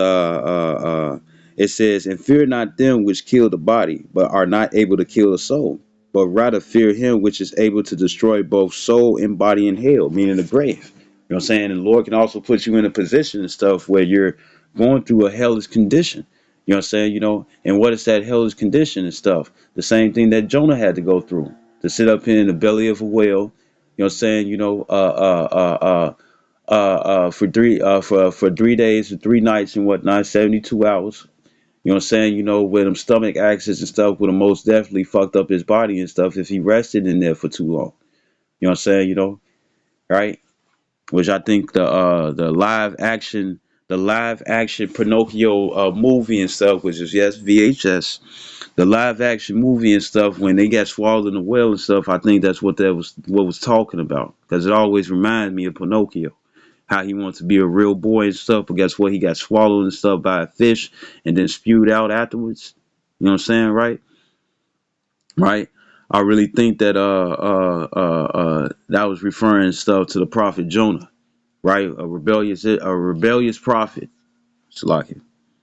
and fear not them which kill the body, but are not able to kill the soul, but rather fear him which is able to destroy both soul and body in hell, meaning the grave. You know what I'm saying? And the Lord can also put you in a position and stuff where you're going through a hellish condition. You know what I'm saying? And what is that hellish condition and stuff? The same thing that Jonah had to go through, to sit up in the belly of a whale. You know what I'm saying? For 3 days and 3 nights and whatnot, 72 hours. You know what I'm saying? With them stomach acids and stuff would have most definitely fucked up his body and stuff if he rested in there for too long. You know what I'm saying? Right? Which I think the live action Pinocchio movie and stuff, which is yes VHS, the live action movie and stuff when they got swallowed in the whale and stuff. I think that's what was talking about because it always reminds me of Pinocchio. how he wants to be a real boy and stuff, but guess what? He got swallowed and stuff by a fish and then spewed out afterwards. You know what I'm saying, right? Right? I really think that that was referring stuff to the prophet Jonah, right? A rebellious prophet. Salakia.